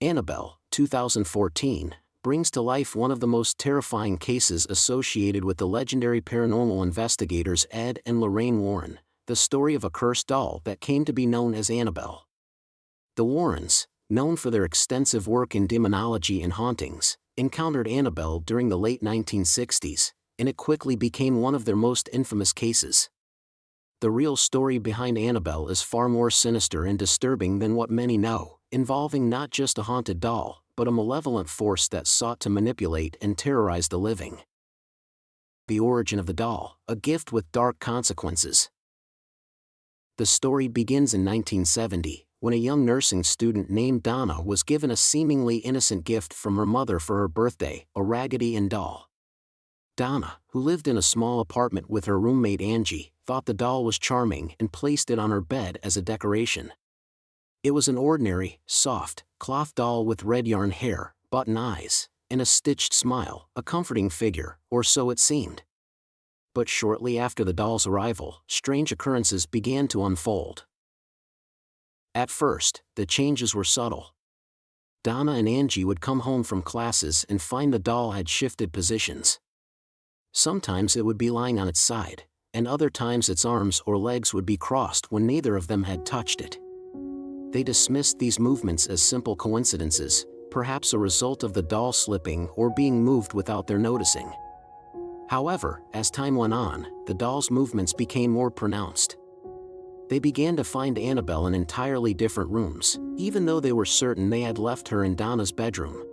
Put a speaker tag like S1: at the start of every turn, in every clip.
S1: Annabelle, 2014, brings to life one of the most terrifying cases associated with the legendary paranormal investigators Ed and Lorraine Warren, the story of a cursed doll that came to be known as Annabelle. The Warrens, known for their extensive work in demonology and hauntings, encountered Annabelle during the late 1960s, and it quickly became one of their most infamous cases. The real story behind Annabelle is far more sinister and disturbing than what many know, involving not just a haunted doll, but a malevolent force that sought to manipulate and terrorize the living. The origin of the doll, a gift with dark consequences. The story begins in 1970, when a young nursing student named Donna was given a seemingly innocent gift from her mother for her birthday, a Raggedy Ann doll. Donna, who lived in a small apartment with her roommate Angie, thought the doll was charming and placed it on her bed as a decoration. It was an ordinary, soft, cloth doll with red yarn hair, button eyes, and a stitched smile, a comforting figure, or so it seemed. But shortly after the doll's arrival, strange occurrences began to unfold. At first, the changes were subtle. Donna and Angie would come home from classes and find the doll had shifted positions. Sometimes it would be lying on its side, and other times its arms or legs would be crossed when neither of them had touched it. They dismissed these movements as simple coincidences, perhaps a result of the doll slipping or being moved without their noticing. However, as time went on, the doll's movements became more pronounced. They began to find Annabelle in entirely different rooms, even though they were certain they had left her in Donna's bedroom.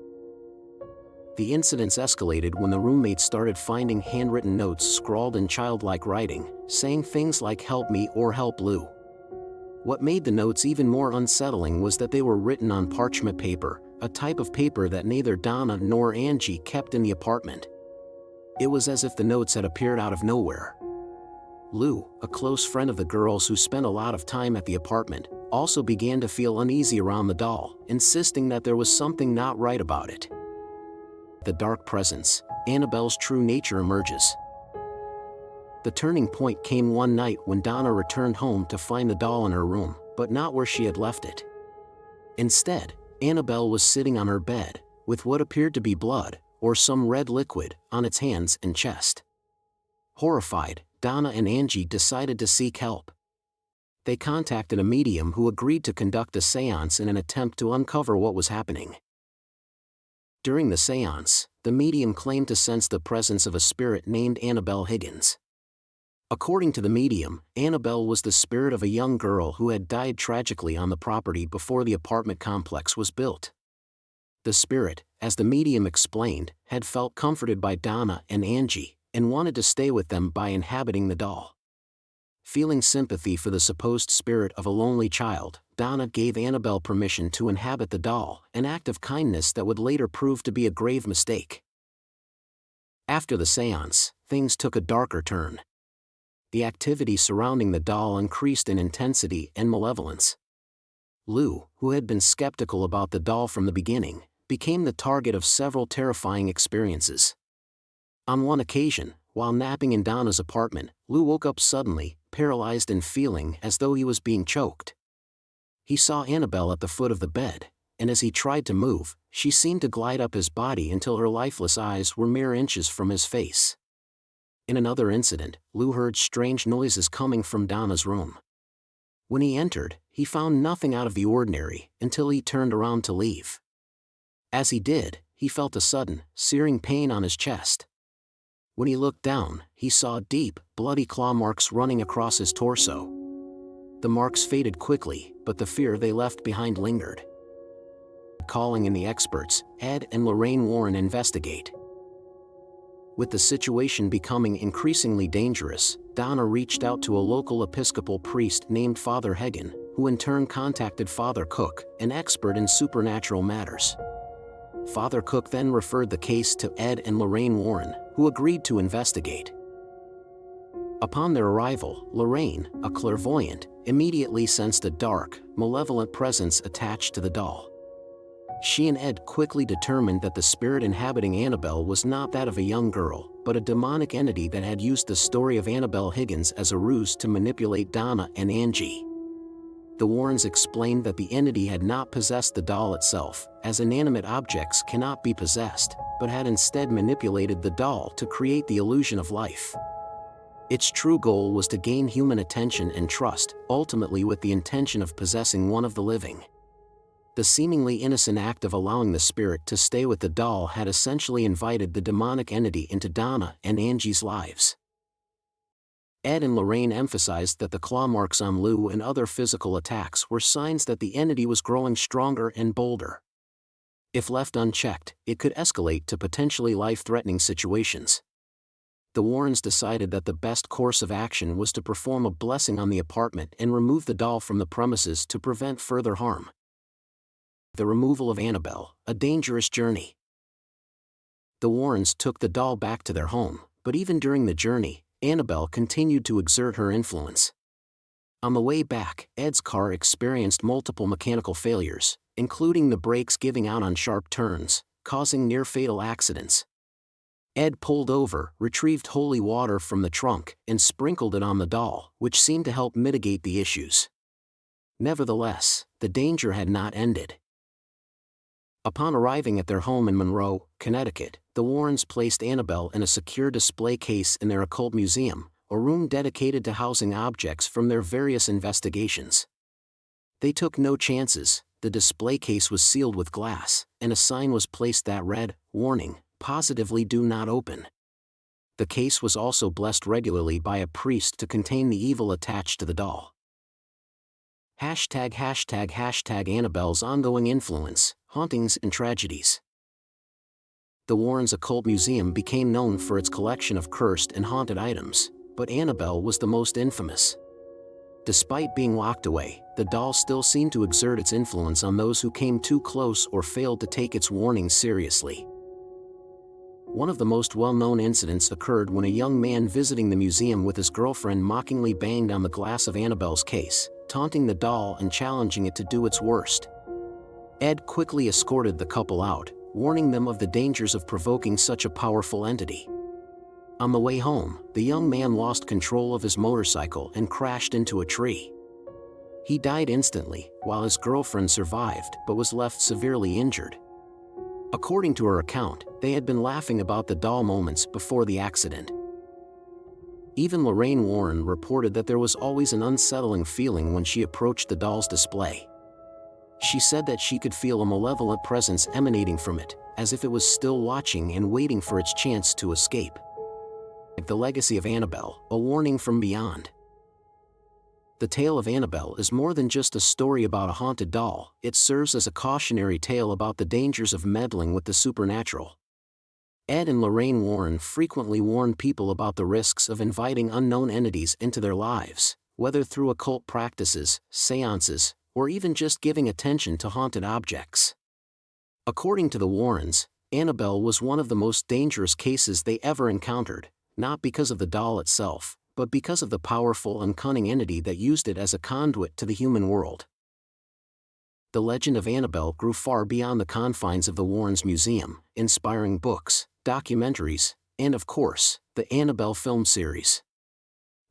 S1: The incidents escalated when the roommates started finding handwritten notes scrawled in childlike writing, saying things like "help me" or "help Lou." What made the notes even more unsettling was that they were written on parchment paper, a type of paper that neither Donna nor Angie kept in the apartment. It was as if the notes had appeared out of nowhere. Lou, a close friend of the girls who spent a lot of time at the apartment, also began to feel uneasy around the doll, insisting that there was something not right about it. The dark presence, Annabelle's true nature emerges. The turning point came one night when Donna returned home to find the doll in her room, but not where she had left it. Instead, Annabelle was sitting on her bed, with what appeared to be blood, or some red liquid, on its hands and chest. Horrified, Donna and Angie decided to seek help. They contacted a medium who agreed to conduct a seance in an attempt to uncover what was happening. During the seance, the medium claimed to sense the presence of a spirit named Annabelle Higgins. According to the medium, Annabelle was the spirit of a young girl who had died tragically on the property before the apartment complex was built. The spirit, as the medium explained, had felt comforted by Donna and Angie, and wanted to stay with them by inhabiting the doll. Feeling sympathy for the supposed spirit of a lonely child, Donna gave Annabelle permission to inhabit the doll, an act of kindness that would later prove to be a grave mistake. After the seance, things took a darker turn. The activity surrounding the doll increased in intensity and malevolence. Lou, who had been skeptical about the doll from the beginning, became the target of several terrifying experiences. On one occasion, while napping in Donna's apartment, Lou woke up suddenly, paralyzed and feeling as though he was being choked. He saw Annabelle at the foot of the bed, and as he tried to move, she seemed to glide up his body until her lifeless eyes were mere inches from his face. In another incident, Lou heard strange noises coming from Donna's room. When he entered, he found nothing out of the ordinary until he turned around to leave. As he did, he felt a sudden, searing pain on his chest. When he looked down, he saw deep, bloody claw marks running across his torso. The marks faded quickly, but the fear they left behind lingered. Calling in the experts, Ed and Lorraine Warren investigate. With the situation becoming increasingly dangerous, Donna reached out to a local Episcopal priest named Father Hagen, who in turn contacted Father Cook, an expert in supernatural matters. Father Cook then referred the case to Ed and Lorraine Warren, who agreed to investigate. Upon their arrival, Lorraine, a clairvoyant, immediately sensed a dark, malevolent presence attached to the doll. She and Ed quickly determined that the spirit inhabiting Annabelle was not that of a young girl, but a demonic entity that had used the story of Annabelle Higgins as a ruse to manipulate Donna and Angie. The Warrens explained that the entity had not possessed the doll itself, as inanimate objects cannot be possessed, but had instead manipulated the doll to create the illusion of life. Its true goal was to gain human attention and trust, ultimately with the intention of possessing one of the living. The seemingly innocent act of allowing the spirit to stay with the doll had essentially invited the demonic entity into Donna and Angie's lives. Ed and Lorraine emphasized that the claw marks on Lou and other physical attacks were signs that the entity was growing stronger and bolder. If left unchecked, it could escalate to potentially life-threatening situations. The Warrens decided that the best course of action was to perform a blessing on the apartment and remove the doll from the premises to prevent further harm. The removal of Annabelle, a dangerous journey. The Warrens took the doll back to their home, but even during the journey, Annabelle continued to exert her influence. On the way back, Ed's car experienced multiple mechanical failures, including the brakes giving out on sharp turns, causing near-fatal accidents. Ed pulled over, retrieved holy water from the trunk, and sprinkled it on the doll, which seemed to help mitigate the issues. Nevertheless, the danger had not ended. Upon arriving at their home in Monroe, Connecticut, the Warrens placed Annabelle in a secure display case in their occult museum, a room dedicated to housing objects from their various investigations. They took no chances. The display case was sealed with glass, and a sign was placed that read, "Warning, positively do not open." The case was also blessed regularly by a priest to contain the evil attached to the doll. #Annabelle's ongoing influence, hauntings and tragedies. The Warrens' occult museum became known for its collection of cursed and haunted items, but Annabelle was the most infamous. Despite being locked away, the doll still seemed to exert its influence on those who came too close or failed to take its warnings seriously. One of the most well-known incidents occurred when a young man visiting the museum with his girlfriend mockingly banged on the glass of Annabelle's case, taunting the doll and challenging it to do its worst. Ed quickly escorted the couple out, warning them of the dangers of provoking such a powerful entity. On the way home, the young man lost control of his motorcycle and crashed into a tree. He died instantly, while his girlfriend survived but was left severely injured. According to her account, they had been laughing about the doll moments before the accident. Even Lorraine Warren reported that there was always an unsettling feeling when she approached the doll's display. She said that she could feel a malevolent presence emanating from it, as if it was still watching and waiting for its chance to escape. The Legacy of Annabelle, a warning from beyond. The tale of Annabelle is more than just a story about a haunted doll, it serves as a cautionary tale about the dangers of meddling with the supernatural. Ed and Lorraine Warren frequently warn people about the risks of inviting unknown entities into their lives, whether through occult practices, seances, or even just giving attention to haunted objects. According to the Warrens, Annabelle was one of the most dangerous cases they ever encountered, not because of the doll itself, but because of the powerful and cunning entity that used it as a conduit to the human world. The legend of Annabelle grew far beyond the confines of the Warrens' museum, inspiring books, documentaries, and of course, the Annabelle film series.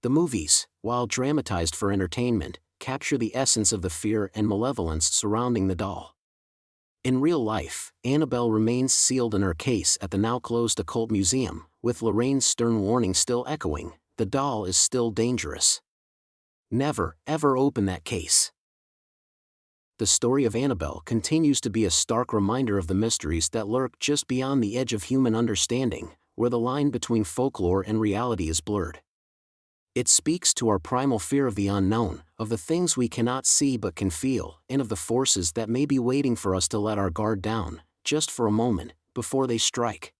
S1: The movies, while dramatized for entertainment, capture the essence of the fear and malevolence surrounding the doll. In real life, Annabelle remains sealed in her case at the now-closed occult museum, with Lorraine's stern warning still echoing, "The doll is still dangerous. Never, ever open that case." The story of Annabelle continues to be a stark reminder of the mysteries that lurk just beyond the edge of human understanding, where the line between folklore and reality is blurred. It speaks to our primal fear of the unknown, of the things we cannot see but can feel, and of the forces that may be waiting for us to let our guard down, just for a moment, before they strike.